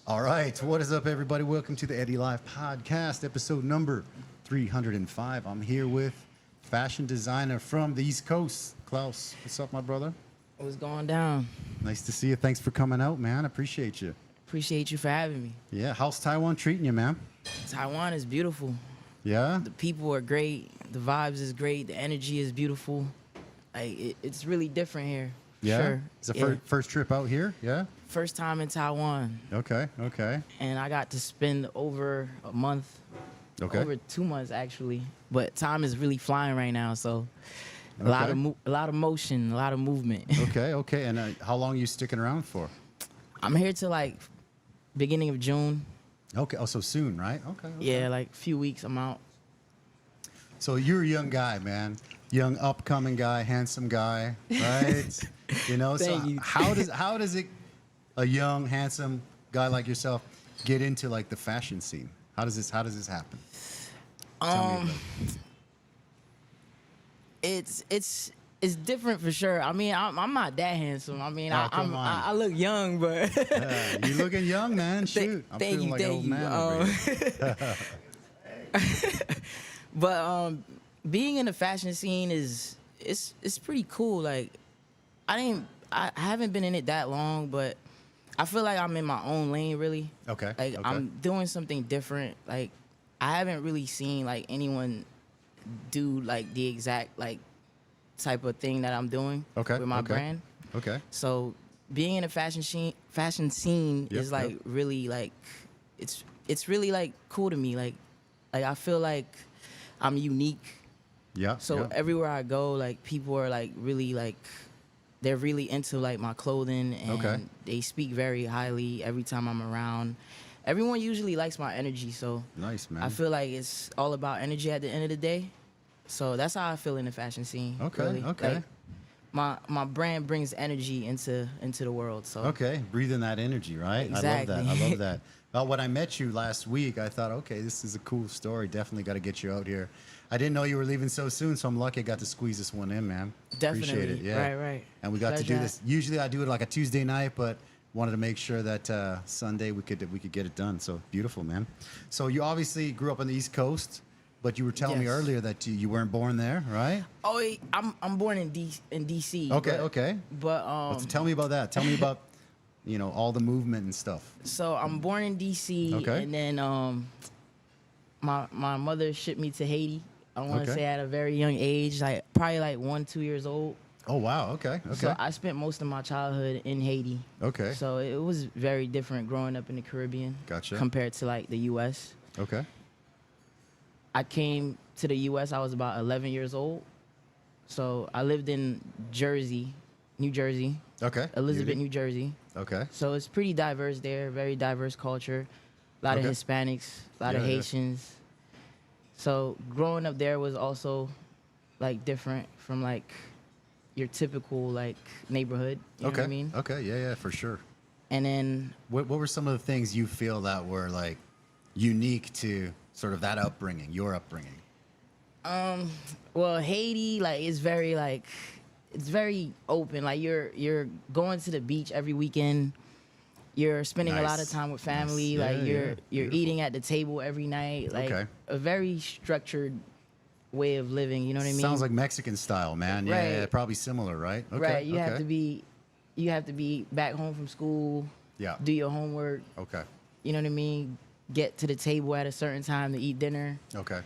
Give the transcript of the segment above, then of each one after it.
All right, what is up, everybody? Welcome to the Eddy Live podcast, episode number 305. I'm here with fashion designer from the East Coast, Klaus. What's up, my brother? What's going down? Nice to see you. Thanks for coming out, man. I appreciate you. Appreciate you for having me. Yeah, how's Taiwan treating you, man? Taiwan is beautiful. Yeah? The people are great. The vibes is great. The energy is beautiful. Like it's really different here. Yeah? Sure. It's the first trip out here? Yeah? First time in Taiwan. Okay. And I got to spend over a month. Okay. Over 2 months, actually. But time is really flying right now, so a lot of motion, a lot of movement. Okay. And how long are you sticking around for? I'm here till like beginning of June. Okay. Oh, so soon, right? Okay. Yeah, like a few weeks I'm out. So you're a young guy, man. Young, upcoming guy, handsome guy, right? You know, Thank so you. how does it, a young, handsome guy like yourself, get into like the fashion scene? How does this happen? Tell me about it. It's different for sure. I mean, I'm not that handsome. I mean, Oh, come on. I look young, but Yeah, you looking young, man. Shoot, I'm feeling like an old man over here. But being in the fashion scene it's pretty cool. Like I haven't been in it that long, but I feel like I'm in my own lane really. Okay. Like I'm doing something different. Like I haven't really seen like anyone do like the exact like type of thing that I'm doing with my brand. Okay. So being in a fashion scene Yep, is like really like it's really like cool to me. Like I feel like I'm unique. Yeah. So everywhere I go, like people are like really like they're really into like my clothing and they speak very highly every time I'm around. Everyone usually likes my energy, so Nice, man. I feel like it's all about energy at the end of the day. So that's how I feel in the fashion scene. Okay, really. okay. Like, my brand brings energy into the world. So Okay, breathing that energy, right? Exactly. I love that. Well, when I met you last week, I thought, okay, this is a cool story. Definitely got to get you out here. I didn't know you were leaving so soon, so I'm lucky I got to squeeze this one in, man. Definitely. Appreciate it. Yeah. Right. And we got to do this. Usually I do it like a Tuesday night, but wanted to make sure that Sunday we could get it done. So beautiful, man. So you obviously grew up on the East Coast, but you were telling me Yes. earlier that you weren't born there, right? Oh, I'm born in DC. Okay. But So tell me about that. Tell me about all the movement and stuff. so I'm born in DC, Okay. and then my mother shipped me to Haiti. I want to Okay. say at a very young age, like probably like 1-2 years old. Oh wow. Okay. So I spent most of my childhood in Haiti. Okay. So it was very different growing up in the Caribbean. Gotcha. Compared to like the U.S. Okay. I came to the U.S. I was about 11 years old. So I lived in New Jersey, Okay. Elizabeth, New Jersey. Okay. So it's pretty diverse there, very diverse culture. A lot of Okay. Hispanics, a lot of Yeah, yeah. Haitians. So growing up there was also like different from like your typical like neighborhood. You know what I mean? Okay. Yeah, for sure. And then What were some of the things you feel that were like unique to sort of that upbringing, your upbringing? well, Haiti like is very like it's very open. Like you're going to the beach every weekend. You're spending a lot of Nice. time with family. Nice. Like Yeah, you're beautiful. eating at the table every night. Like Okay. a very structured way of living. You know what I mean? Sounds like Mexican style, man. Yeah, Right. yeah, probably similar, right? Okay. Right. You okay. have to be back home from school. Yeah. Do your homework. Okay. You know what I mean? Get to the table at a certain time to eat dinner. Okay.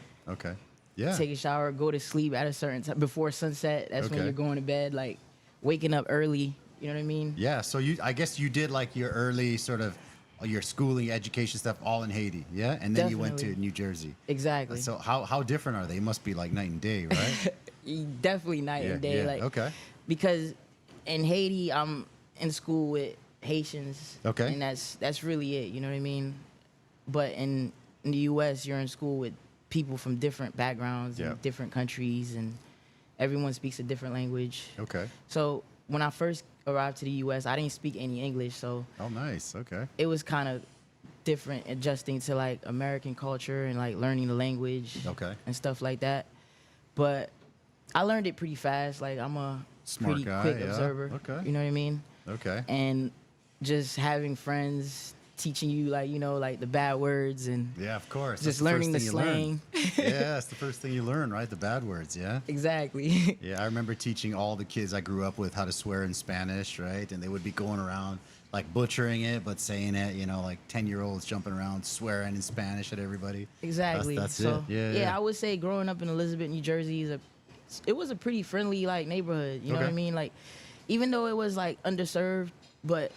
Yeah. Take a shower. Go to sleep at a certain time before sunset. That's when Okay. you're going to bed. Like waking up early. You know what I mean? Yeah. So I guess you did like your early sort of your schooling, education stuff all in Haiti, yeah, and then you went to Definitely. New Jersey. Exactly. So how different are they? It must be like night and day, right? Definitely night and day. Yeah. Like Okay. because in Haiti, I'm in school with Haitians. Okay. And that's really it. You know what I mean? But in the U.S., you're in school with people from different backgrounds Yeah. and different countries, and everyone speaks a different language. Okay. So when I first arrived to the U.S., I didn't speak any English, so Oh, nice. Okay. it was kind of different adjusting to like American culture and like learning the language Okay. and stuff like that. But I learned it pretty fast. Like I'm a Smart pretty guy, quick yeah. observer. Okay. You know what I mean? Okay. And just having friends teaching you like, you know, like the bad words and Yeah, of course. just That's learning the first thing you learn. slang. Yeah, it's the first thing you learn, right? The bad words, yeah? Exactly. Yeah, I remember teaching all the kids I grew up with how to swear in Spanish, right? And they would be going around like butchering it, but saying it, you know, like 10-year-olds jumping around swearing in Spanish at everybody. Exactly. That's So, it. Yeah. I would say growing up in Elizabeth, New Jersey it was a pretty friendly like neighborhood. You know what I Okay. mean? Like, even though it was like underserved, but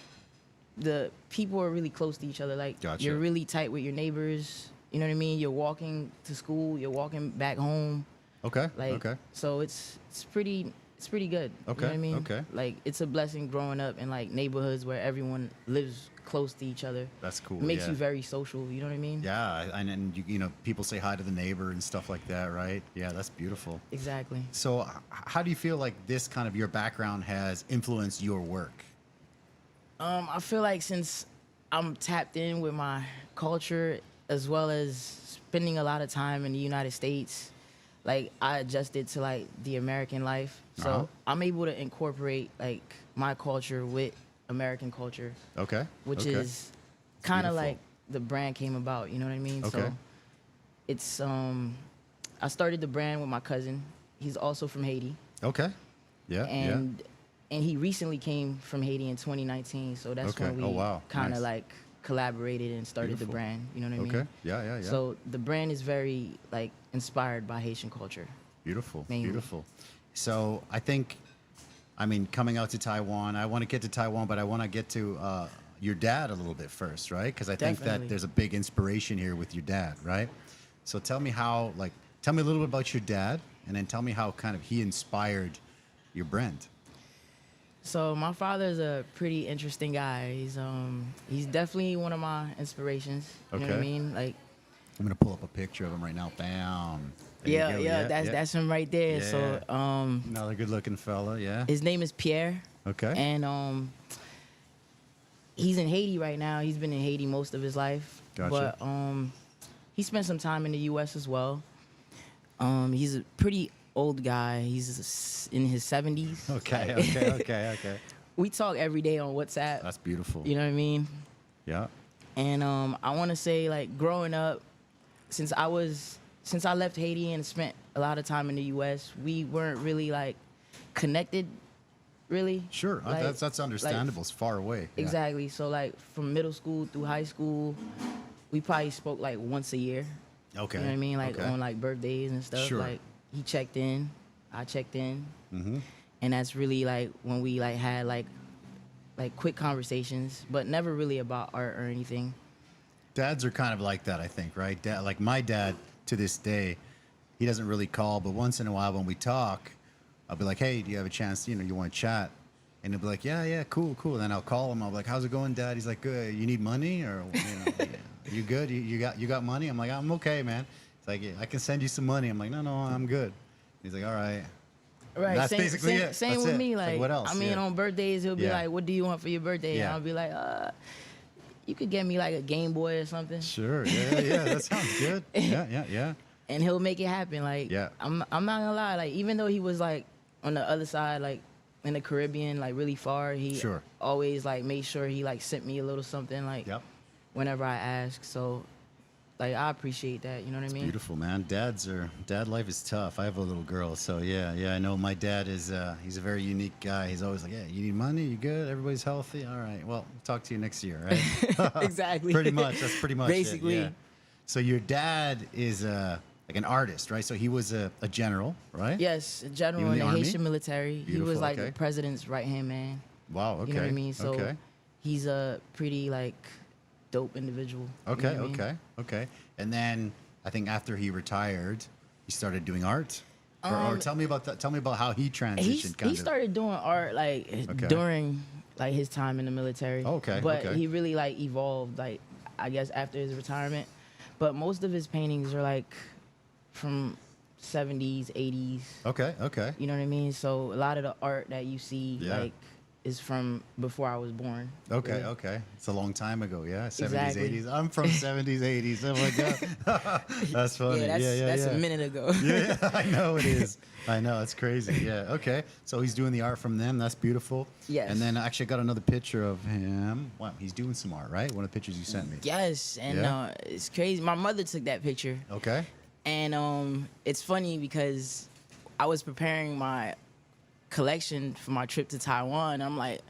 the people are really close to each other. Like, Gotcha. you're really tight with your neighbors. You know what I mean? You're walking to school. You're walking back home. Okay. Like, Okay. so it's pretty good. You know Okay, what I mean? okay. Like, it's a blessing growing up in like neighborhoods where everyone lives close to each other. That's cool. It makes yeah. you very social. You know what I mean? Yeah, and you know, people say hi to the neighbor and stuff like that, right? Yeah, that's beautiful. Exactly. So, how do you feel like this kind of your background has influenced your work? I feel like since I'm tapped in with my culture as well as spending a lot of time in the United States, like I adjusted to like the American life. So Uh-huh. I'm able to incorporate like my culture with American culture, Okay. which okay. is kind of beautiful. like the brand came about, you know what I mean? Okay. So it's I started the brand with my cousin. He's also from Haiti. Okay. Yeah. And he recently came from Haiti in 2019, so that's Okay. when we Oh, wow. kind of Nice. like collaborated and started Beautiful. the brand. You know what I Okay. mean? Yeah. So the brand is very like inspired by Haitian culture. Beautiful. Mainly. Beautiful. So I think, I mean, coming out to Taiwan, I want to get to Taiwan, but I want to get to your dad a little bit first, right? Because I think that Definitely. there's a big inspiration here with your dad, right? So tell me how, like, tell me a little bit about your dad, and then tell me how kind of he inspired your brand. So my father's a pretty interesting guy. He's definitely one of my inspirations. You know what I Okay. mean? Like, I'm gonna pull up a picture of him right now. Bam. There you yeah, go. yeah, that's him right there. Yeah. So Another good-looking fella. Yeah. his name is Pierre. Okay. And he's in Haiti right now. He's been in Haiti most of his life. Gotcha. But he spent some time in the U.S. as well. He's a pretty old guy. He's in his 70s. Okay. We talk every day on WhatsApp. That's beautiful. You know what I mean? Yeah. And I want to say, like, growing up, since I left Haiti and spent a lot of time in the U.S., we weren't really like connected, really. Sure. Like- That's understandable. It's far away. Yeah. Exactly. So like from middle school through high school, we probably spoke like once a year. Okay. You know what I mean? Like okay. on like birthdays and stuff. Sure. Like he checked in, I checked in, Mm-hmm. and that's really like when we like had like quick conversations, but never really about art or anything. Dads are kind of like that, I think, right? Like my dad to this day, he doesn't really call, but once in a while when we talk, I'll be like, "Hey, do you have a chance? You know, you want to chat?" And he'll be like, "Yeah, cool." And then I'll call him. I'll be like, "How's it going, Dad?" He's like, "Good. You need money, or you know, yeah. You good? You got money?" I'm like, "I'm okay, man." It's like, "Yeah, I can send you some money." I'm like, "No, I'm good." He's like, "All right." Right. That's basically it. Same That's with it. me. Like, Like, what else? I mean, Yeah. on birthdays, he'll be Yeah. like, "What do you want for your birthday?" Yeah. And I'll be like, you could get me like a Game Boy or something. Sure. Yeah. That sounds good. Yeah. And he'll make it happen. Like, Yeah. I'm not gonna lie. Like, even though he was like on the other side, like in the Caribbean, like really far, he Sure. always like made sure he like sent me a little something, like Yep. whenever I ask. So, like, I appreciate that. You know what I mean? Beautiful, man. Dad life is tough. I have a little girl, so yeah. I know my dad is. He's a very unique guy. He's always like, "Yeah, you need money. You good? Everybody's healthy. All right. Well, talk to you next year, right?" Exactly. Pretty much. That's pretty much Basically. it. Yeah. So your dad is like an artist, right? So he was a general, right? Yes, a general You in in the the Army? Haitian military. He Beautiful, was like okay. the president's right hand man. Wow. Okay. You know what I mean? So okay. he's a pretty like dope individual. You Okay. know what I mean? Okay. And then I think after he retired, he started doing art. Or tell me about that. Tell me about how he transitioned. He started doing art like Okay. during like his time in the military. Okay, But okay. he really like evolved like I guess after his retirement. But most of his paintings are like from 70s, 80s. Okay. You know what I mean? So a lot of the art that you see Yeah. like is from before I was born. Okay, really. okay. It's a long time ago, yeah. 70s, Exactly. 80s. I'm from 70s, 80s. Oh my god. That's funny. Yeah, that's yeah. a minute ago. Yeah, I know it is. I know, it's crazy. Yeah, okay. So he's doing the art from them. That's beautiful. Yes. And then actually I got another picture of him. Wow, he's doing some art, right? One of the pictures you sent me. Yes, and Yeah? it's crazy. My mother took that picture, Okay. and it's funny because I was preparing my collection for my trip to Taiwan. I'm like,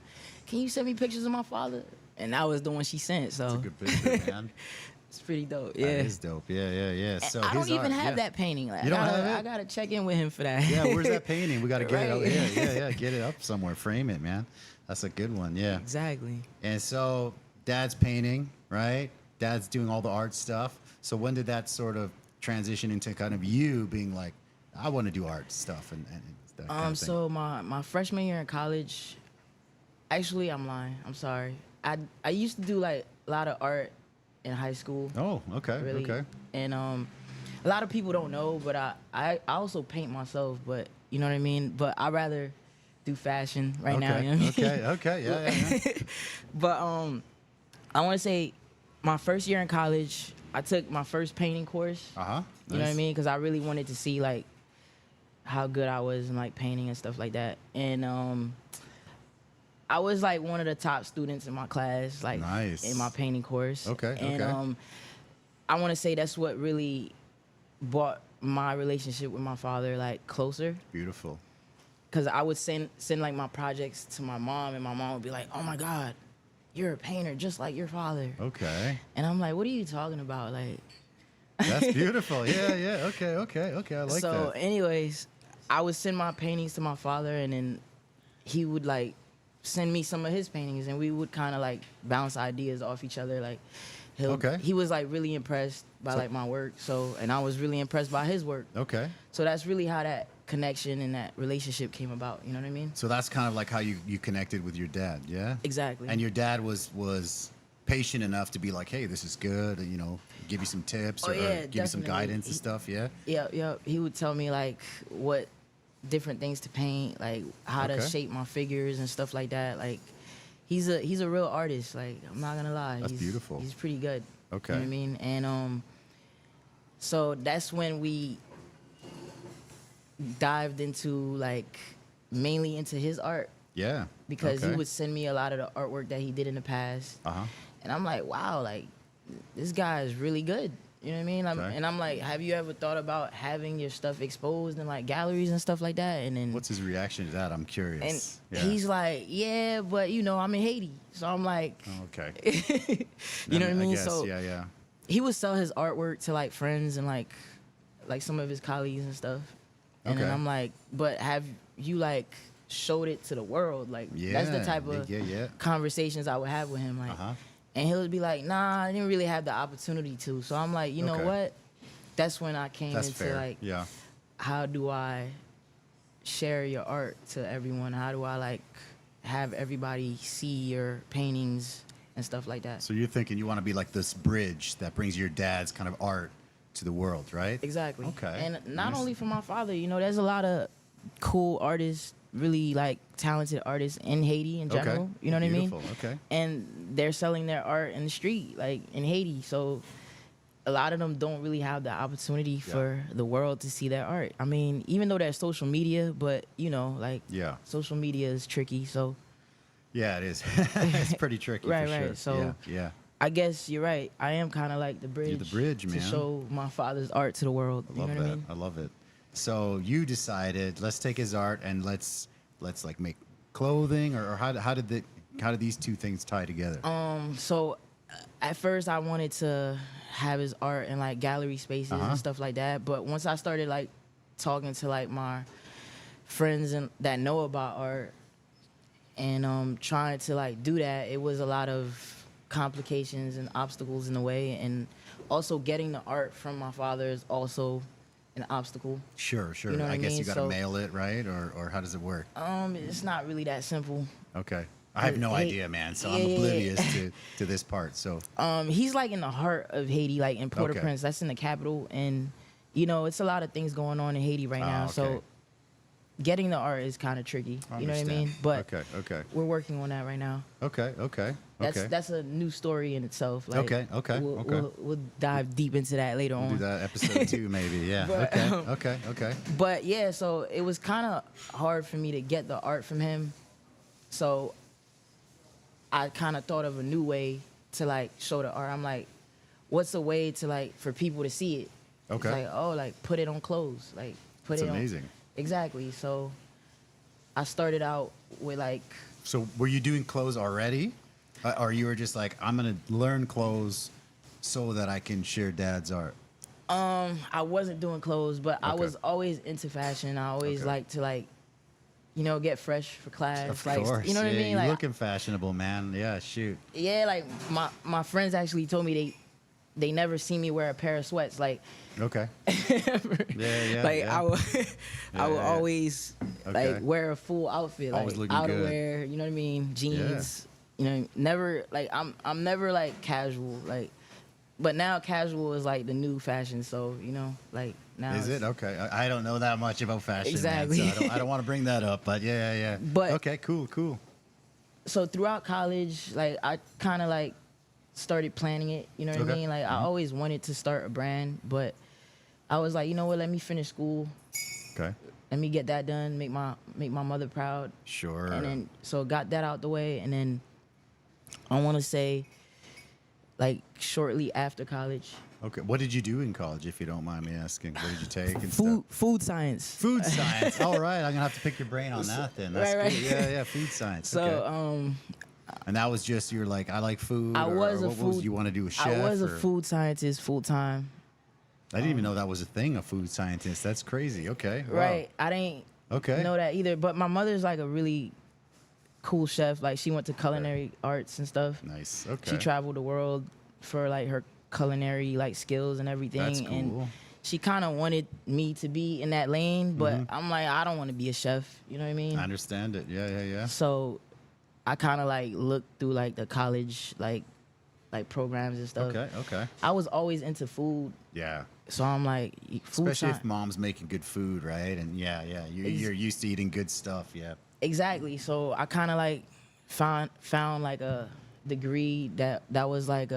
can you send me pictures of my father? And that was the one she sent. So It's a good picture, man. it's pretty dope. Yeah. That is dope. Yeah. So I don't his even art, have yeah. that painting. Like, You don't have it? I gotta check in with him for that. Yeah, where's that painting? We got to get it out Right. here. Yeah. Get it up somewhere. Frame it, man. That's a good one. Yeah. Exactly. And so dad's painting, right? Dad's doing all the art stuff. So when did that sort of transition into kind of you being like, I want to do art stuff and that kind of thing? So my freshman year in college, actually I'm lying. I'm sorry. I used to do like a lot of art in high school. Oh, okay. Really. Okay. And a lot of people don't know, but I also paint myself, but you know what I mean? But I rather do fashion right now, you know what I mean? Okay. Yeah. But I want to say my first year in college, I took my first painting course. Uh-huh. You know what I mean? Because I really wanted to see like how good I was in like painting and stuff like that. And I was like one of the top students in my class, like Nice. in my painting course. Okay, And okay. I want to say that's what really brought my relationship with my father like closer. Beautiful. Cause I would send like my projects to my mom, and my mom would be like, "Oh my God, you're a painter just like your father." Okay. And I'm like, "What are you talking about?" Like, That's beautiful. Yeah. Okay. I like so, that. anyways, I would send my paintings to my father, and then he would like send me some of his paintings, and we would kind of like bounce ideas off each other. Like, Okay. he was like really impressed by So- like my work, so, and I was really impressed by his work. Okay. So that's really how that connection and that relationship came about. You know what I mean? So that's kind of like how you connected with your dad, yeah? Exactly. And your dad was patient enough to be like, hey, this is good, and, give you some tips Oh, or yeah, give you some definitely. guidance and stuff, yeah? Yeah. He would tell me like what different things to paint, like how to Okay. shape my figures and stuff like that. Like he's a real artist. Like I'm not gonna lie. That's he's beautiful. He's pretty good. Okay. You know what I mean? And so that's when we dived into like mainly into his art, Yeah. because okay. he would send me a lot of the artwork that he did in the past. Uh-huh. And I'm like, wow, like this guy is really good. You know what I mean? Okay. And I'm like, have you ever thought about having your stuff exposed in like galleries and stuff like that? And then What's his reaction to that? I'm and curious. Yeah. he's like, yeah, but I'm in Haiti, so I'm like, Oh, okay. you know what I mean? guess, So yeah. he would sell his artwork to like friends and like some of his colleagues and stuff. And then Okay. I'm like, but have you like showed it to the world? Like that's the Yeah, type of yeah. conversations I would have with him. Like, Uh-huh. and he'll be like, nah, I didn't really have the opportunity to. So I'm like, you know Okay. what? That's when I came That's into fair. like, Yeah. how do I share your art to everyone? How do I like have everybody see your paintings and stuff like that? So you're thinking you want to be like this bridge that brings your dad's kind of art to the world, right? Exactly. Okay. And not Nice. only for my father, there's a lot of cool artists, really like talented artists in Haiti in general. Okay. You know what I mean? Beautiful. Okay. And they're selling their art in the street, like in Haiti. So a lot of them don't really have the opportunity for the world to see their art. I mean, even though there's social media, but like Yeah. social media is tricky. So Yeah, it is. It's pretty tricky Right, for right. sure. So- yeah. I guess you're right. I am kind of like the bridge. You're the bridge, to man. show my father's art to the world. I You love know that. what I mean? I love it. So you decided, let's take his art and let's like make clothing, or how did these two things tie together? So at first I wanted to have his art in like gallery spaces Uh-huh. and stuff like that. But once I started like talking to like my friends and that know about art and trying to like do that, it was a lot of complications and obstacles in the way. And also getting the art from my father is also an obstacle. Sure. You know what I I guess you mean? got to So- mail it, right? Or how does it work? It's not really that simple. Okay. I have no Hey, idea, man. So I'm yeah. oblivious to this part. So He's like in the heart of Haiti, like in Port-au-Prince. Okay. That's in the capital, and it's a lot of things going on in Haiti right now. okay. So getting the art is kind of tricky. You know what I mean? But okay. we're working on that right now. Okay. That's a new story in itself. Like, Okay. We'll dive deep into that later on. Do that episode 2 maybe. Yeah. But, Okay. But yeah, so it was kind of hard for me to get the art from him. So I kind of thought of a new way to like show the art. I'm like, what's a way to like for people to see it? Okay. It's like, oh, like put it on clothes, like put That's it amazing. on. Exactly. So I started out with like. So were you doing clothes already? Or you were just like, I'm going to learn clothes so that I can share dad's art? I wasn't doing clothes, but I Okay. was always into fashion. I always like to like, you know, get fresh for class. Of like, course. you know what I mean? You're Like, looking fashionable, man. Yeah, shoot. yeah, like my friends actually told me they never see me wear a pair of sweats. Like, Okay. Yeah. like yeah. I would Yeah. always Okay. like wear a full outfit, Always like looking good. outerwear. You know what I mean? Jeans. You know, never like I'm never like casual. Like, but now casual is like the new fashion. So you know, like now Is it? Okay. I don't know that much about fashion. Exactly. Man, so I don't want to bring that up, but yeah. But- okay, cool. So throughout college, like I kind of like started planning it. You know what I Okay. mean? Like I always wanted to start a brand, but I was like, you know what? Let me finish school. Okay. Let me get that done. Make my mother proud. Sure. And then so got that out the way, and then I want to say, like shortly after college, Okay. What did you do in college, if you don't mind me asking? What did you take and stuff? food science. Food science. All right. I'm going to have to pick your brain on that then. That's Right. cool. Yeah. Food science. So okay. And that was just, you're like, I like food. I or was a what food. you want to do, a chef? I was a or- food scientist full time. I didn't even know that was a thing, a food scientist. That's crazy. Okay. Wow. Right. I didn't Okay. know that either. But my mother's like a really cool chef. Like she went to culinary arts and stuff. Nice. Okay. She traveled the world for like her culinary like skills and everything. That's cool. And she kind of wanted me to be in that lane, but Mm-hmm. I'm like, I don't want to be a chef. You know what I mean? I understand it. Yeah. So I kind of like looked through like the college like programs and stuff. Okay. I was always into food, Yeah. so I'm like, food Especially if science. mom's making good food, right? And yeah. You're used to eating good stuff. Yeah. Exactly. So I kind of like found like a degree that was like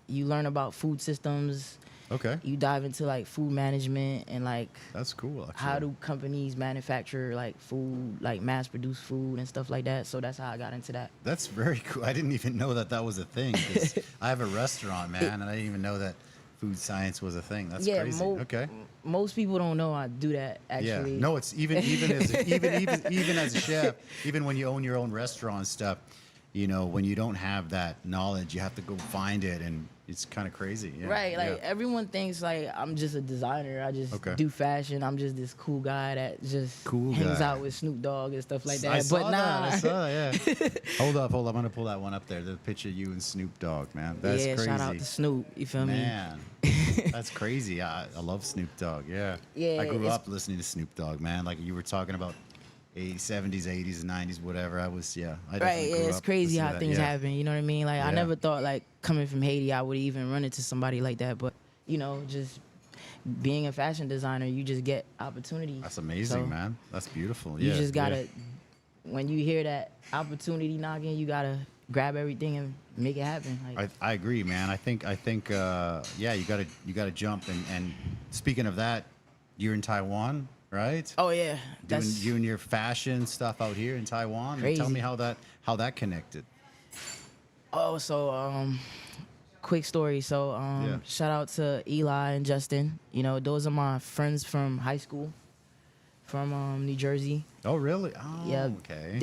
you learn about food systems. Okay. You dive into like food management and like That's cool. Actually. how do companies manufacture like food, like mass produce food and stuff like that. So that's how I got into that. That's very cool. I didn't even know that was a thing. 'Cause I have a restaurant, man, and I didn't even know that food science was a thing. That's crazy. Okay. Most people don't know I do that actually. Yeah. No, it's even as a chef, even when you own your own restaurant and stuff, you know, when you don't have that knowledge, you have to go find it, and it's kind of crazy. Yeah. Right, like yeah. everyone thinks like I'm just a designer. I just Okay. do fashion. I'm just this cool guy that just Cool hangs guy. out with Snoop Dogg and stuff like that. I saw but that. nah, I saw that, yeah. Hold up. I'm gonna pull that one up there. The picture of you and Snoop Dogg, man. That's yeah, crazy. shout out to Snoop. You feel me? Man, that's crazy. I love Snoop Dogg. Yeah. Yeah, I grew it's- up listening to Snoop Dogg, man. Like you were talking about 80s, 70s, 80s, and 90s, whatever. I Right, definitely yeah, grew it's up crazy listening how to that. things Yeah. happen. You know what I mean? Like I Yeah. never thought like coming from Haiti I would even run into somebody like that. But you know, just being a fashion designer, you just get opportunities. That's amazing, So man. That's beautiful. You Yeah, just yeah. gotta, when you hear that opportunity knocking, you gotta grab everything and make it happen. Like, I agree, man. I think yeah, you gotta jump. And speaking of that, you're in Taiwan, right? oh yeah, Doing your fashion stuff out here in Taiwan. Crazy. Tell me how that connected. Oh, so quick story. So Yeah. shout out to Eli and Justin. You know, those are my friends from high school, from New Jersey. Oh, really? Oh, Yeah, okay.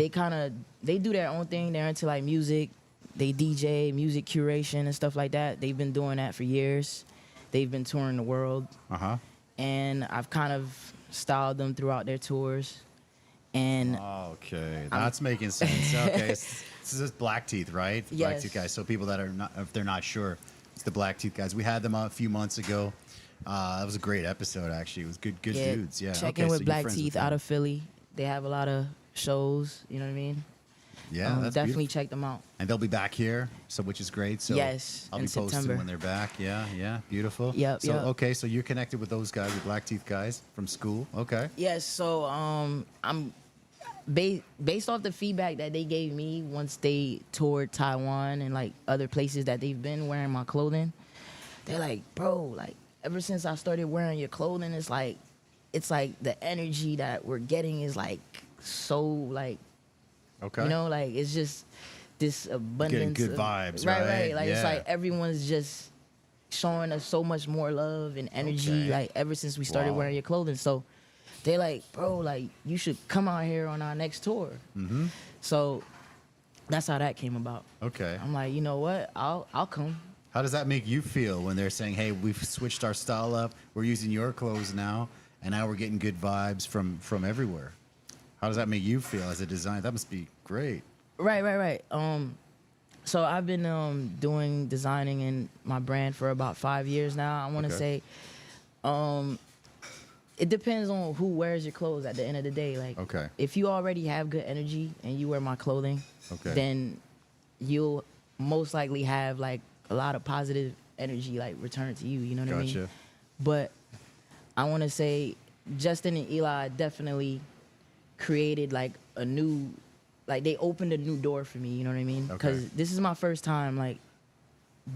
they do their own thing. They're into like music. They DJ, music curation and stuff like that. They've been doing that for years. They've been touring the world, Uh-huh. and I've kind of styled them throughout their tours. And Okay, that's making sense. Okay, this is Black Teeth, right? The Black Yes. Teeth guys. So people that are not, if they're not sure, it's the Black Teeth guys. We had them a few months ago. That was a great episode, actually. It was good yeah, dudes. Yeah. check okay, in so with you're Black friends Teeth them. out of Philly. They have a lot of shows. You know what I mean? Yeah, that's definitely beautiful. check them out. And they'll be back here, so which is great. So Yes, I'll in be posting September. when they're back. Yeah, yeah, beautiful. Yep, So yep. okay, so you're connected with those guys, the Black Teeth guys from school. Okay. Yes, so I'm based off the feedback that they gave me once they toured Taiwan and like other places that they've been wearing my clothing. They're like, bro, like ever since I started wearing your clothing, it's like the energy that we're getting is like so like Okay. you know, like it's just this abundance good of- vibes, right? right? Like it's Yeah. like everyone's just showing us so much more love and energy, Okay. like ever since we started Wow. wearing your clothing. So they're like, bro, like you should come out here on our next tour. Mm-hmm. So that's how that came about. Okay. I'm like, you know what? I'll come. How does that make you feel when they're saying, "Hey, we've switched our style up. We're using your clothes now, and now we're getting good vibes from everywhere"? How does that make you feel as a designer? That must be great. Right. So I've been doing designing in my brand for about 5 years now. I want to Okay. say, it depends on who wears your clothes at the end of the day. Like, Okay. if you already have good energy and you wear my clothing, Okay. then you'll most likely have like a lot of positive energy like returned to you. You know what I mean? Gotcha. But I want to say Justin and Eli definitely created like a new, like they opened a new door for me. You know what I mean? Okay. Because this is my first time like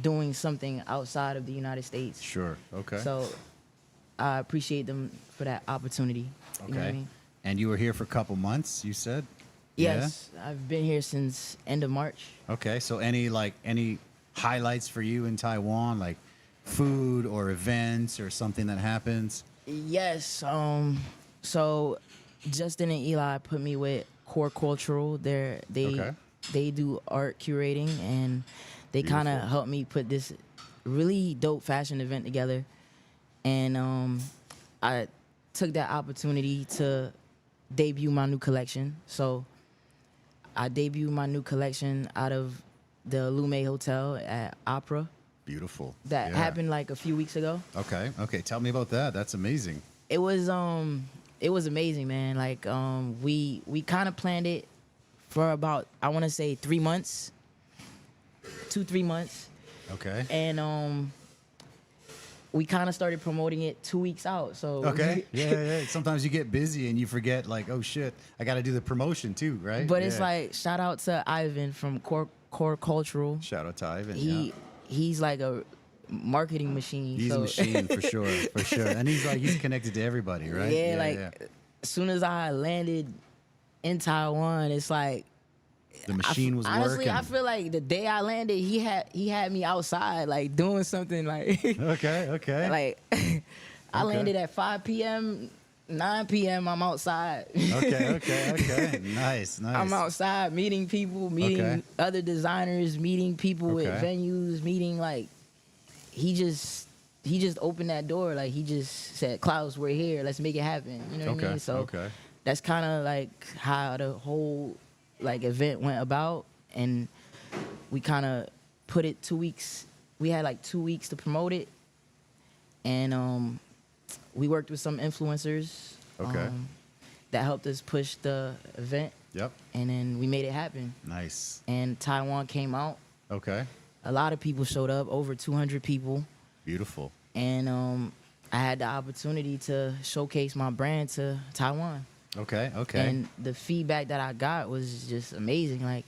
doing something outside of the United States. Sure. Okay. So I appreciate them for that opportunity. Okay. You know what I mean? And you were here for a couple months, you said? Yes, I've been here since end of March. Yeah? Okay. So any highlights for you in Taiwan, like food or events or something that happens? Yes. So Justin and Eli put me with Core Cultural. They Okay. they do art curating, and they kind of Beautiful. helped me put this really dope fashion event together. And I took that opportunity to debut my new collection. So I debuted my new collection out of the Lume Hotel at Opera. Beautiful. That Yeah. happened like a few weeks ago. Okay. Okay. Tell me about that. That's amazing. It was amazing, man. Like we kind of planned it for about, I want to say 3 months, 2-3 months, Okay. and we kind of started promoting it 2 weeks out. So Okay. Yeah. Sometimes you get busy and you forget, like, oh shit, I got to do the promotion too, right? But it's Yeah. like shout out to Ivan from Core Cultural. Shout out to Ivan. He's like a marketing machine. He's so. a machine for sure, for sure. And he's connected to everybody, right? Yeah, as soon as I landed in Taiwan, it's like the machine was honestly, working. I feel like the day I landed, he had me outside, like doing something, like Okay. like I Okay. landed at 5 p.m., 9 p.m. I'm outside. Okay. Nice. I'm outside meeting people, meeting Okay. other designers, meeting people with Okay. venues, meeting like he just opened that door, like he just said, "Klaus, we're here. Let's make it happen." You know what I Okay. mean? So Okay. that's kind of like how the whole like event went about, and we kind of put it 2 weeks. We had like 2 weeks to promote it, and we worked with some influencers. Okay. That helped us push the event, Yep. and then we made it happen. Nice. And Taiwan came out. Okay. A lot of people showed up, over 200 people, Beautiful. and I had the opportunity to showcase my brand to Taiwan. Okay. And the feedback that I got was just amazing. Like,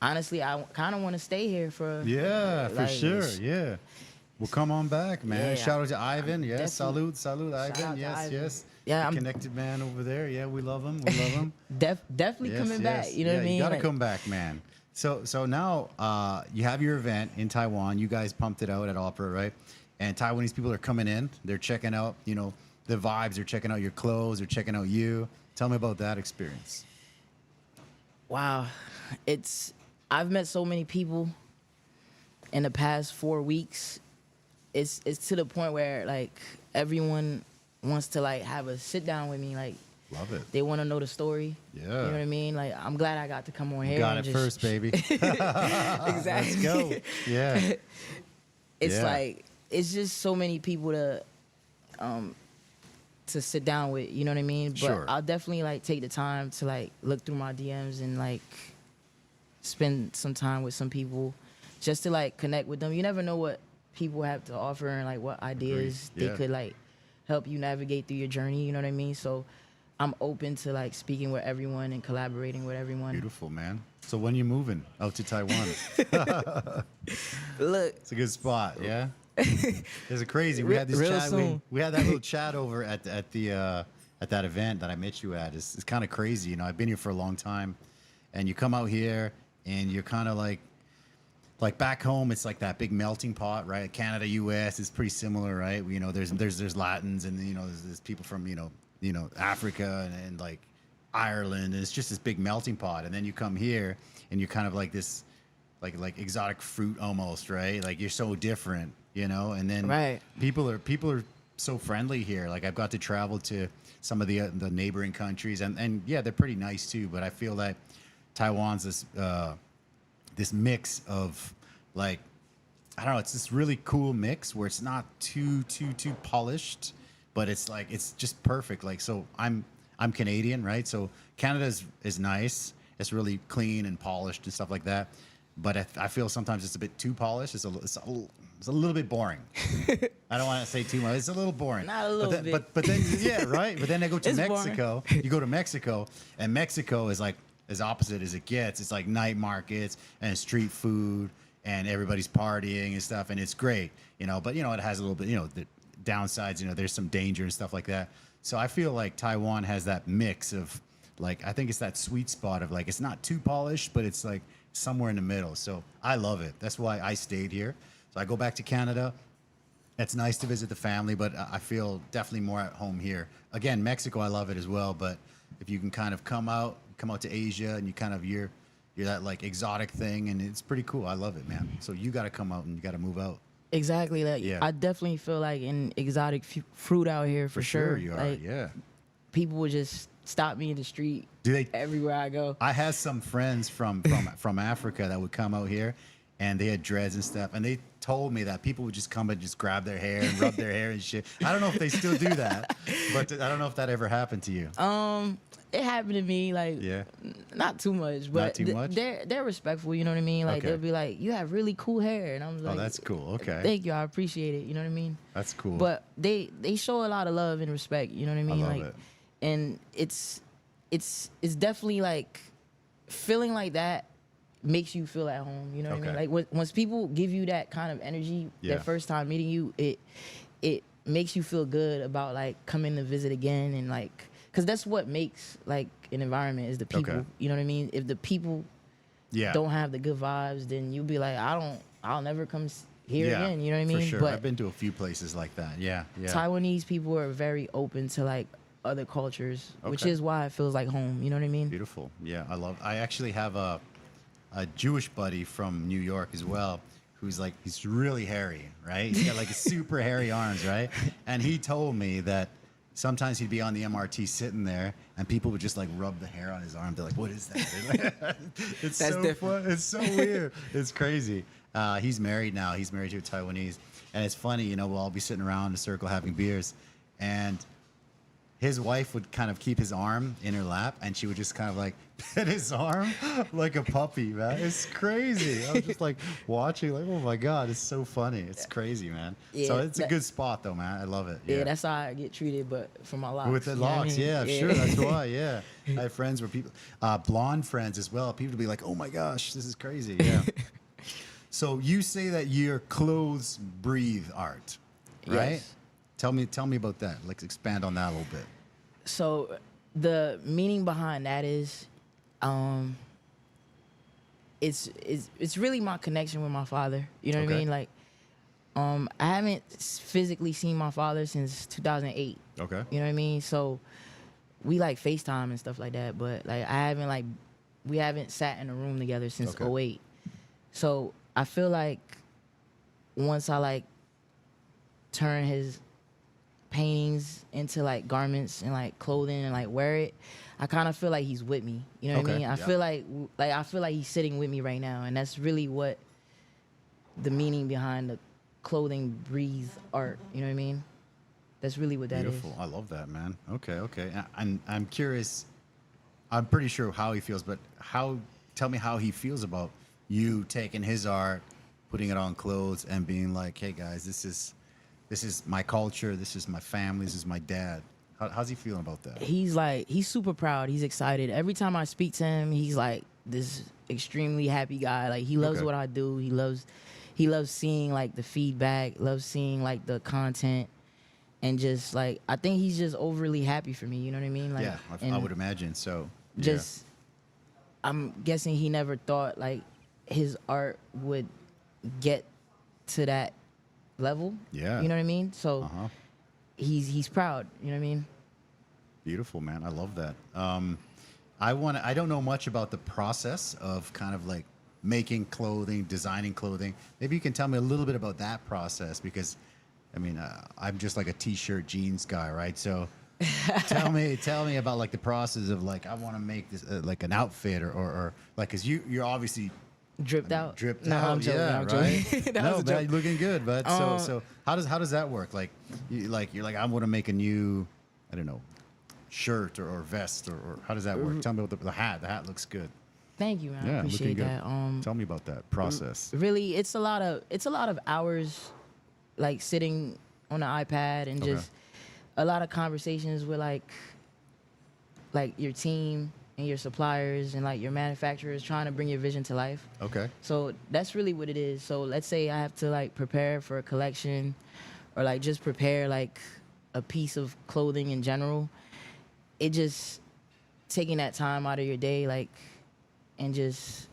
honestly, I kind of want to stay here for. Yeah, for like, sure. Yeah. Well, come on back, man. Yeah, Shout out to Ivan. Yes. definitely- Salute, Shout Ivan. out to Yes, Ivan. yes. Yeah, The I'm connected man over there. Yeah, we love him. We love him. definitely Yes, coming yes. back. You know what I mean? You gotta Like, come back, man. So now you have your event in Taiwan. You guys pumped it out at Opera, right? And Taiwanese people are coming in. They're checking out, the vibes. They're checking out your clothes. They're checking out you. Tell me about that experience. wow, I've met so many people in the past 4 weeks. It's to the point where like everyone wants to like have a sit down with me. Like Love it. they want to know the story. Yeah. You know what I mean? Like I'm glad I got to come on here. Got and it just, first, baby. Exactly. Let's go. Yeah. It's Yeah. like it's just so many people to sit down with, you know what I mean? But Sure. I'll definitely like take the time to like look through my DMs and like spend some time with some people, just to like connect with them. You never know what people have to offer and like what ideas Yeah. they could like help you navigate through your journey. You know what I mean? So I'm open to like speaking with everyone and collaborating with everyone. Beautiful, man. So when you moving out to Taiwan? Look, It's a good spot, yeah. It's crazy. We had this Real chat. soon. We had that little chat over at that event that I met you at. It's kind of crazy. You know, I've been here for a long time, and you come out here and you're kind of like back home. It's like that big melting pot, right? Canada, U.S. is pretty similar, right? You know, there's Latins, and you know, there's people from you know Africa and like Ireland, and it's just this big melting pot. And then you come here and you're kind of like this like exotic fruit almost, right? Like you're so different, you know. And then Right. people are so friendly here. Like I've got to travel to some of the neighboring countries, and yeah, they're pretty nice too. But I feel that Taiwan's this mix of like, I don't know, it's this really cool mix where it's not too polished, but it's like it's just perfect. Like, so I'm Canadian, right? So Canada is nice. It's really clean and polished and stuff like that. But I feel sometimes it's a bit too polished. It's a little bit boring. I don't want to say too much. It's a little boring. Not a little bit. But then yeah, right. But then I go to It's Mexico. You go to Mexico, and Mexico is like as opposite as it gets. It's like night markets and street food, and everybody's partying and stuff, and it's great, you know. But you know, it has a little bit, you know, the downsides. You know, there's some danger and stuff like that. So I feel like Taiwan has that mix of like, I think it's that sweet spot of like it's not too polished, but it's like somewhere in the middle. So I love it. That's why I stayed here. So I go back to Canada. It's nice to visit the family, but I feel definitely more at home here. Again, Mexico, I love it as well. But if you can kind of come out to Asia, and you kind of you're that like exotic thing, and it's pretty cool. I love it, man. So you got to come out and you got to move out. Exactly. Like Yeah. I definitely feel like an exotic fruit out here for sure. you are. Like Yeah. people would just stop me in the street Do they? everywhere I go. I had some friends from Africa that would come out here, and they had dreads and stuff, and they told me that people would just come and just grab their hair and rub their hair and shit. I don't know if they still do that, but I don't know if that ever happened to you. It happened to me, like Yeah. not too much, but too much? they're respectful. You know what I mean? Like Okay. They'll be like, "You have really cool hair," and I'm like, Oh, that's cool. Okay. Thank you, I appreciate it. You know what I mean? That's cool. But they show a lot of love and respect. You know what I mean? love like, it. and it's definitely like feeling like that makes you feel at home. You know what I mean? Okay. Like once people give you that kind of energy, Yeah. their first time meeting you, it makes you feel good about like coming to visit again, and like, because that's what makes like an environment is the people. Okay. You know what I mean? If the people yeah. don't have the good vibes, then you'll be like, I'll never come here again. You know what I mean? For sure. But I've been to a few places like that. Yeah. Yeah. Taiwanese people are very open to like other cultures, which Okay. is why it feels like home. You know what I mean? Beautiful. Yeah, I actually have a Jewish buddy from New York as well, who's like, he's really hairy, right? He's got like super hairy arms, right? And he told me that sometimes he'd be on the MRT sitting there, and people would just like rub the hair on his arm. They're like, "What is that?" They're like, it's That's so different. fun. It's so weird. It's crazy. He's married now. He's married to a Taiwanese, and it's funny. You know, we'll all be sitting around in a circle having beers, and his wife would kind of keep his arm in her lap, and she would just kind of like pet his arm like a puppy, man. It's crazy. I was just like watching, like, oh my God, it's so funny. It's crazy, man. Yeah, So it's a that- good spot, though, man. I love it. Yeah, that's how I get treated, but for my locks. With the you know what I locks, mean? yeah, sure. That's why, yeah. I have friends where people, blonde friends as well. People would be like, oh my gosh, this is crazy. Yeah. So you say that your clothes breathe art, right? Yes. Tell me about that. Let's expand on that a little bit. So the meaning behind that is, it's really my connection with my father. You know what I Okay. mean? Like, I haven't physically seen my father since 2008. Okay. You know what I mean? So we like FaceTime and stuff like that, but like we haven't sat in a room together since Okay. '08. So I feel like once I like turn his paintings into like garments and like clothing and like wear it, I kind of feel like he's with me. You know what I Okay, mean? I feel like he's sitting with me right now, and that's really what the meaning behind the clothing breathe art. You know what I mean? That's really what that is. Beautiful. I love that, man. Okay. And I'm curious. I'm pretty sure how he feels, but tell me how he feels about you taking his art, putting it on clothes, and being like, "Hey guys, this is my culture. This is my family. This is my dad." How's he feeling about that? He's super proud. He's excited. Every time I speak to him, he's like this extremely happy guy. Like he loves Okay. what I do. He loves seeing like the feedback, loves seeing like the content, and just like I think he's just overly happy for me. You know what I mean? Like, Yeah, I and would imagine so. Yeah. just I'm guessing he never thought like his art would get to that level. Yeah. You know what I mean? So Uh-huh. he's proud. You know what I mean? Beautiful, man. I love that. I don't know much about the process of kind of like making clothing, designing clothing. Maybe you can tell me a little bit about that process because, I mean, I'm just like a t-shirt jeans guy, right? So tell me about like the process of like I want to make this like an outfit or like because you're obviously Dripped out. dripped No, out, I'm joking. yeah, I'm right. joking. That No, was a man, joke. you're looking good, bud. So how does that work? Like you're like I want to make a new, I don't know, shirt or vest or how does that work? Tell me about the hat. The hat looks good. Thank you, man. I Yeah, appreciate looking that. good. Tell me about that process. Really, it's a lot of hours, like sitting on the iPad and Okay. just a lot of conversations with like your team and your suppliers and like your manufacturers trying to bring your vision to life. Okay. So that's really what it is. So let's say I have to like prepare for a collection or like just prepare like a piece of clothing in general. It just taking that time out of your day, like, and just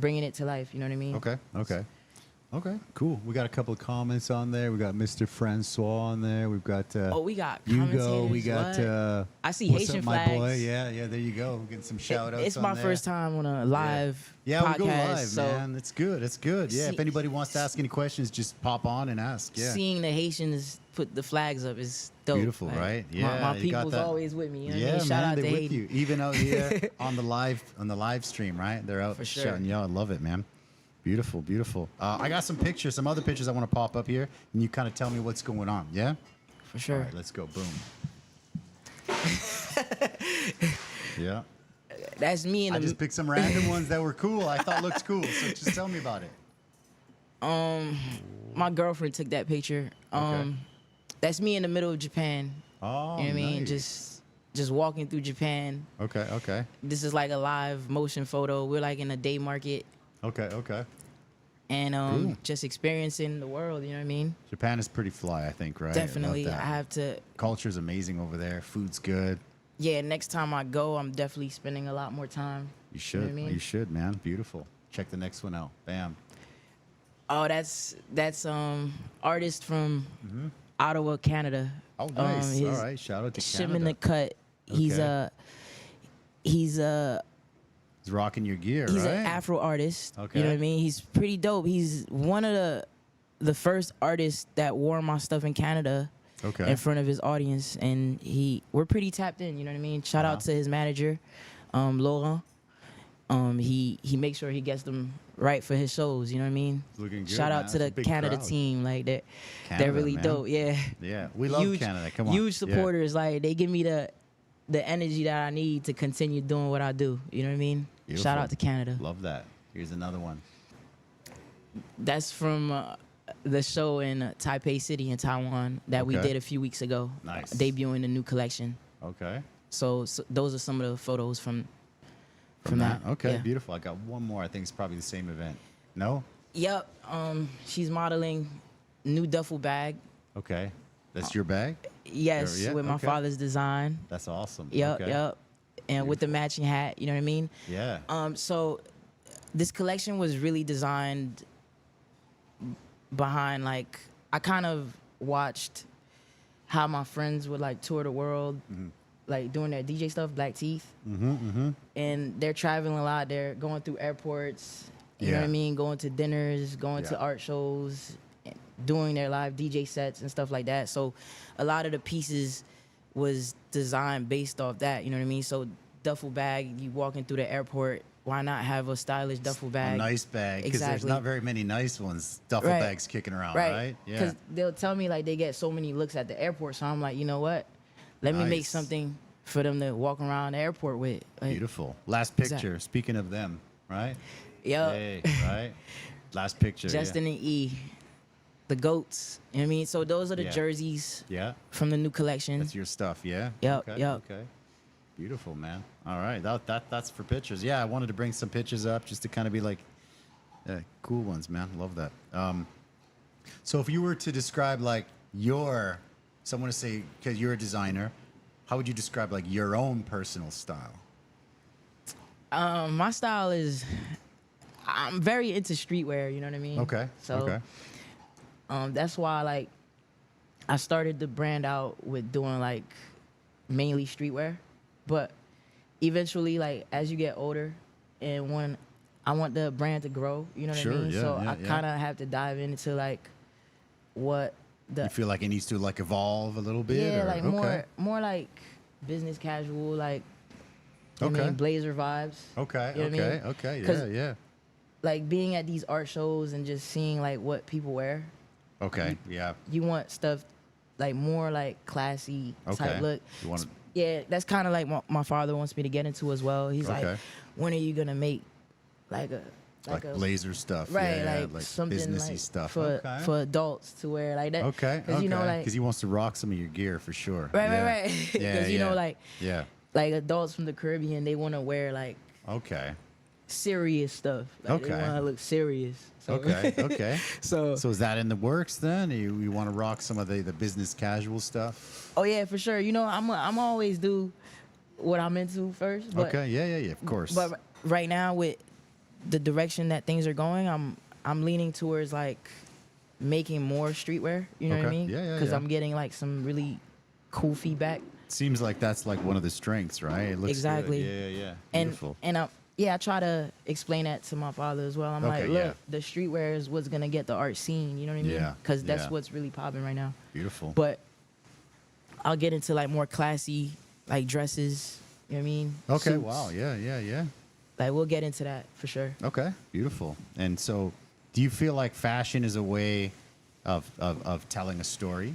bringing it to life. You know what I mean? Okay. Cool. We got a couple of comments on there. We got Mr. Francois on there. We've got Oh, we got Hugo. commentators. We got What? I see what's Haitian up, my boy? flags. Yeah. There you go. We're getting some shout outs. It's my first time on a live Yeah, podcast. we go live, so man. It's good. Yeah, if See- anybody wants to ask any questions, just pop on and ask. Yeah. seeing the Haitians put the flags up is dope. Beautiful, Like, right? Yeah, my you got people's that. always with me. You know what Yeah, I mean? Shout man, out to they're with Haiti. you. Even out here on the live stream, right? They're out For sure. shouting you out. I love it, man. Beautiful. I got some other pictures I want to pop up here, and you kind of tell me what's going on. Yeah. For sure. All right, let's go. Boom. Yeah. That's me in I the just picked some random ones that were cool. I thought looked cool. So just tell me about it. my girlfriend took that picture. Okay. That's me in the middle of Japan. Oh, You know what I mean? nice. Just walking through Japan. Okay. This is like a live motion photo. We're like in a day market Okay. and Cool. just experiencing the world, you know what I mean? Japan is pretty fly, I think, right? Definitely. Love I that. have to Culture's amazing over there. Food's good. yeah, next time I go, I'm definitely spending a lot more time. You should. know what I mean? You should, man. Beautiful. Check the next one out. Bam. Oh, that's artist from Ottawa, Canada. Oh, nice. his All right. Shout out to Shim in Canada. the cut. Okay. He's He's rocking your gear, he's right? an Afro artist. Okay. You know what I mean? He's pretty dope. He's one of the first artists that wore my stuff in Canada Okay. in front of his audience, and we're pretty tapped in. You know what I mean? Shout out to his manager, Laurent. He makes sure he gets them right for his shows. You know what I mean? Looking good, Shout man. out to That's a the big Canada crowd. team. Like they're Canada, really man. dope. Yeah. Yeah. We love Huge- Canada. Come on. Huge Yeah. supporters. Like they give me the energy that I need to continue doing what I do. You know what I mean? Beautiful. Shout out to Canada. Love that. Here's another one. That's from the show in Taipei City in Taiwan that we Okay. did a few weeks ago. Nice. Debuting the new collection. Okay. So those are some of the photos from that. Okay. Yeah. Beautiful. I got one more. I think it's probably the same event. No? Yep. She's modeling new duffel bag. Okay. That's your bag? Yes, Yeah, with my okay. father's design. That's awesome. Yep, Okay. yep. And with the matching hat, you know what I mean? Yeah. So this collection was really designed behind like I kind of watched how my friends would like tour the world, like doing their DJ stuff, Black Teeth. And they're traveling a lot. They're going through airports, you know Yeah. what I mean? Going to dinners, going to Yeah. art shows, doing their live DJ sets and stuff like that. So a lot of the pieces was designed based off that, you know what I mean? So duffel bag, you walking through the airport, why not have a stylish duffel bag? A nice bag. Because there's Exactly. not very many nice ones. Duffel Right. bags kicking around, right? Yeah. Because they'll tell me like they get so many looks at the airport. So I'm like, you know what? Let me make Nice. something for them to walk around the airport with. Like, Beautiful. Last picture. Exactly. Speaking of them, right? Yep. Hey, right? Last picture. Justin and E, the goats. You know what I mean? So those are the Yeah. jerseys Yeah. from the new collection. That's your stuff, yeah? Yep, Okay, yep. okay. Beautiful, man. All right. That's for pictures. Yeah, I wanted to bring some pictures up just to kind of be like cool ones, man. Love that. So if you were to describe like someone to say, because you're a designer, how would you describe like your own personal style? My style is, I'm very into streetwear. You know what I mean? Okay. So, okay. That's why like I started the brand out with doing like mainly streetwear, but eventually like as you get older and when I want the brand to grow, you know what Sure, I mean? yeah, So yeah, I yeah. kind of have to dive into like what the You feel like it needs to like evolve a little bit? yeah or, like okay. more like business casual, like you know what I Okay. mean, blazer vibes. Okay. You know what I okay. mean? Okay. 'Cause- Yeah. Yeah. Like being at these art shows and just seeing like what people wear, Okay. Yeah. you want stuff like more like classy Okay. type look. You want to. Yeah, that's kind of like my father wants me to get into as well. He's Okay. like, when are you gonna make like Like a blazer stuff, right, yeah, like like something businessy like stuff. for okay. for adults to wear like that. Okay. Because you know like because he wants to rock some of your gear for sure. right, yeah. right, right. Because Yeah, you know yeah. like adults from the Caribbean, they want to wear like Okay. serious stuff. Like, They Okay. want to look serious. So, Okay. Okay. so So is that in the works then? You want to rock some of the business casual stuff? oh yeah, for sure. You know I'm always do what I'm into first. But, Okay. Yeah. Yeah. Yeah. Of course. But right now, with the direction that things are going, I'm leaning towards like making more streetwear. You know what I Okay. mean? Yeah, yeah, Because yeah. I'm getting like some really cool feedback. Seems like that's like one of the strengths, right? It looks good. Exactly. Yeah. Yeah. Yeah. And Beautiful. I try to explain that to my father as well. I'm Okay, like, look, yeah. the streetwear is what's gonna get the art scene. You know what I mean? Yeah, Because that's yeah. what's really popping right now. Beautiful. But I'll get into like more classy like dresses. You know what I mean? Okay. Suits. Wow. Yeah. Yeah. Yeah. Like we'll get into that for sure. Okay, beautiful. And so, do you feel like fashion is a way of telling a story?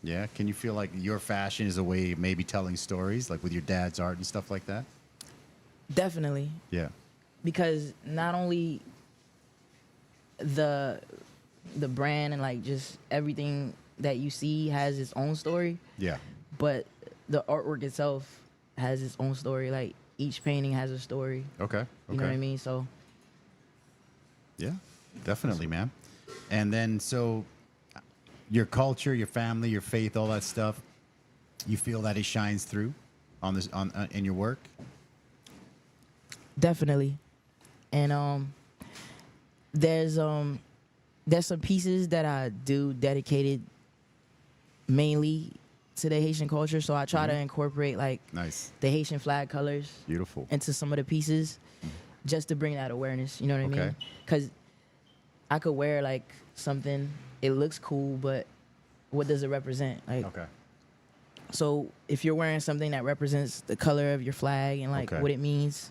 Yeah. Can you feel like your fashion is a way of maybe telling stories, like with your dad's art and stuff like that? Definitely. Yeah. Because not only the brand and like just everything that you see has its own story, Yeah. but the artwork itself has its own story. Like each painting has a story. Okay. Okay. You know what I mean? So Yeah, definitely, man. And then so, your culture, your family, your faith, all that stuff, you feel that it shines through on this in your work. definitely. And there's some pieces that I do dedicated mainly to the Haitian culture. So I try to incorporate like Nice. the Haitian flag colors Beautiful. into some of the pieces just to bring that awareness. You know what I mean? Okay. Because I could wear like something, it looks cool, but what does it represent? Like, Okay. so if you're wearing something that represents the color of your flag and like Okay. what it means,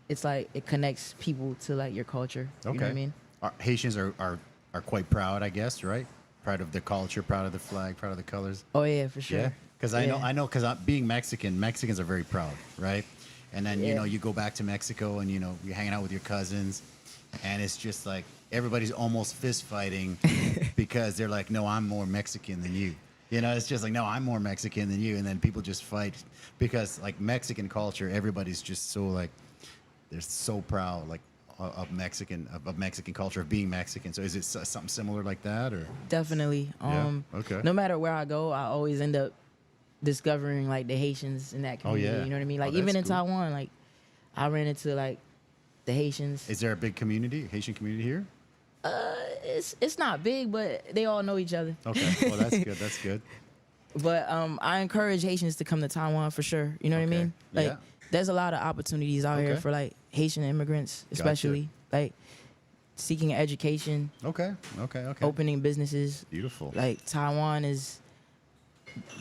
it's like it connects people to like your culture. Okay. You know what I mean? Haitians are quite proud, I guess, right? Proud of their culture, proud of the flag, proud of the colors. Oh yeah, for sure. Yeah, because Yeah. I know, because being Mexican, Mexicans are very proud, right? And then Yeah. you go back to Mexico and you're hanging out with your cousins, and it's just like everybody's almost fist fighting because they're like, no, I'm more Mexican than you. It's just like, no, I'm more Mexican than you, and then people just fight because like Mexican culture, everybody's just so like they're so proud like of Mexican culture, of being Mexican. So is it something similar like that, or? Definitely. Yeah, okay. No matter where I go, I always end up discovering like the Haitians in that Oh, community. yeah. You know what I mean? Oh, Like even that's in cool. Taiwan, like I ran into like the Haitians. Is there a big Haitian community here? It's not big, but they all know each other. Okay, well that's good. That's good. But I encourage Haitians to come to Taiwan for sure. You know what I Okay. mean? Like Yeah. there's a lot of opportunities out here Okay. for like Haitian immigrants, especially like seeking education, Okay. Okay. opening businesses. Beautiful. Like Taiwan is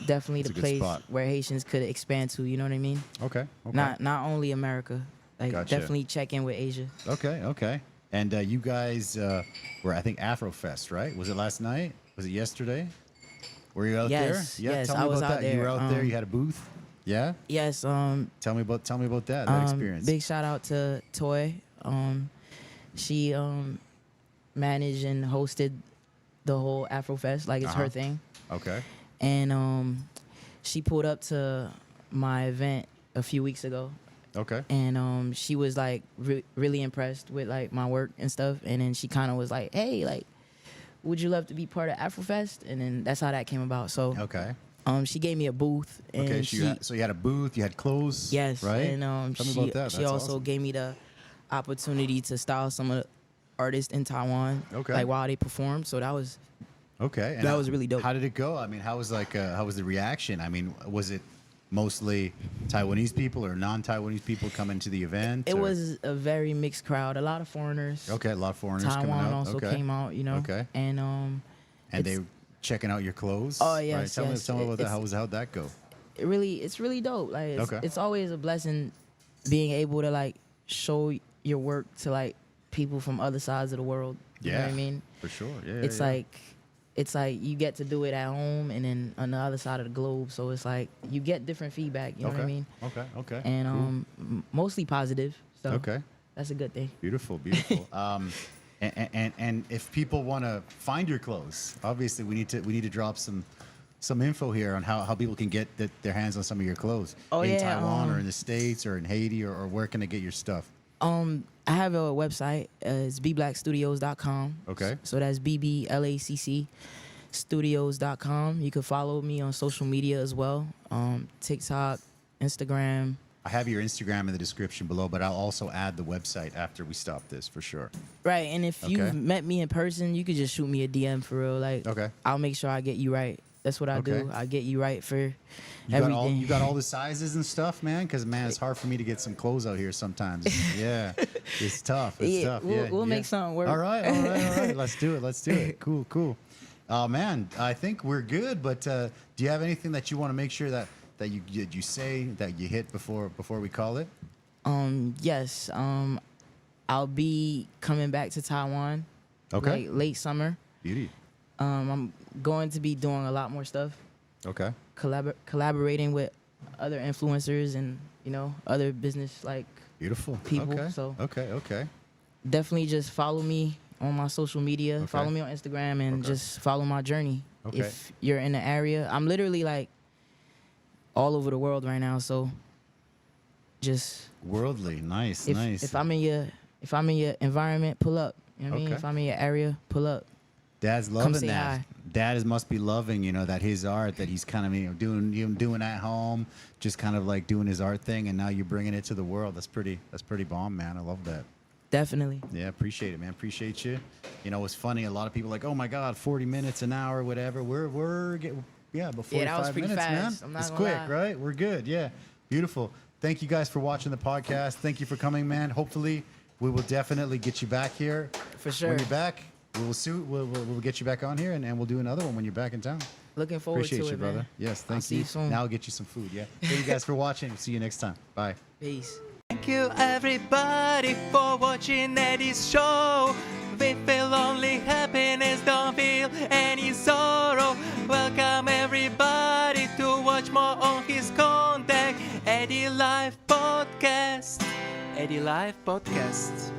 definitely It's the a good place spot. where Haitians could expand to. You know what I mean? Okay. Okay. Not only America. Like Gotcha. definitely check in with Asia. Okay. Okay. And you guys were, I think, Afrofest, right? Was it last night? Was it yesterday? Were you out Yes, there? Yeah. yes, Tell me I was about out that. You were there. out there. You had a booth. Yeah. Yes. Tell me about that experience. Big shout out to Toy. She managed and hosted the whole Afrofest, like it's her thing. Okay. And she pulled up to my event a few weeks ago. Okay. And she was like really impressed with like my work and stuff. And then she kind of was like, "Hey, like, would you love to be part of Afrofest?" And then that's how that came about. So Okay. she gave me a booth. And Okay. So you had a booth. You had clothes. yes, Right. And Tell me about that. she That's also awesome. gave me the opportunity to style some of the artists in Taiwan. Okay. Like while they performed. So that was Okay. And that was really dope. How did it go? I mean, how was the reaction? I mean, was it mostly Taiwanese people or non-Taiwanese people coming to the event? It or- was a very mixed crowd. A lot of foreigners. Okay, a lot of foreigners coming Taiwan out. also Okay. came out, you know. Okay. And And it's- they checking out your clothes. Oh, Right? yes, Tell yes. me about that. It's- How'd that go? it's really dope. Like Okay. it's always a blessing being able to like show your work to like people from other sides of the world. You know what I mean? For sure. Yeah. It's yeah. it's like you get to do it at home and then on the other side of the globe. So it's like you get different feedback. You know okay. what I mean? Okay. Okay. And Cool. mostly positive. So Okay. that's a good thing. Beautiful. Beautiful. And if people want to find your clothes, obviously we need to drop some info here on how people can get their hands on some of your clothes Oh, in yeah, Taiwan or in the States or in Haiti or where can they get your stuff? I have a website. It's bblackstudios.com. Okay. So that's BBLACC studios.com. You can follow me on social media as well. TikTok, Instagram. I have your Instagram in the description below, but I'll also add the website after we stop this for sure. Right. And if Okay. you've met me in person, you could just shoot me a DM for real. Like, Okay. I'll make sure I get you right. That's what I Okay. do. I get you right for You everything. you got all the sizes and stuff, man. Because man, it's hard for me to get some clothes out here sometimes. Yeah, it's tough. It's Yeah, tough. we'll make something work. All right, all right, all right. Let's do it. Let's do it. Cool, cool. Man, I think we're good. But do you have anything that you want to make sure that you say that you hit before we call it? Yes. I'll be coming back to Taiwan. Okay. Like late summer. Beauty. I'm going to be doing a lot more stuff. Okay. Collaborating with other influencers and other business like Beautiful. people. Okay. So Okay. definitely just follow me on my social media. Okay. Follow me on Instagram and Okay. just follow my journey. Okay. If you're in the area, I'm literally like all over the world right now. So just Worldly. Nice. if nice. if I'm in your environment, pull up. You know what I mean? Okay. If I'm in your area, pull up. Dad's loving say that. hi. Dad must be loving, that his art that he's kind of doing at home, just kind of like doing his art thing, and now you're bringing it to the world. That's pretty bomb, man. I love that. Definitely. Yeah, appreciate it, man. Appreciate you. It's funny. A lot of people are like, oh my God, 40 minutes, an hour, whatever. We're getting about 45 that was pretty minutes, fast. man. I'm not It's gonna quick, lie. right? We're good. Yeah, beautiful. Thank you guys for watching the podcast. Thank you for coming, man. Hopefully, we will definitely get you back here. For sure. When you're back, we'll get you back on here, and we'll do another one when you're back in town. Looking forward Appreciate to you, it, brother. man. Yes, I'll thank see you soon. Now I'll get you some food, yeah? Thank you guys for watching. See you next time. Bye. Peace. Thank you everybody for watching Eddy's show. We feel only happiness, don't feel any sorrow. Welcome everybody to watch more on his contact. Eddy Live Podcast. Eddy Live Podcast.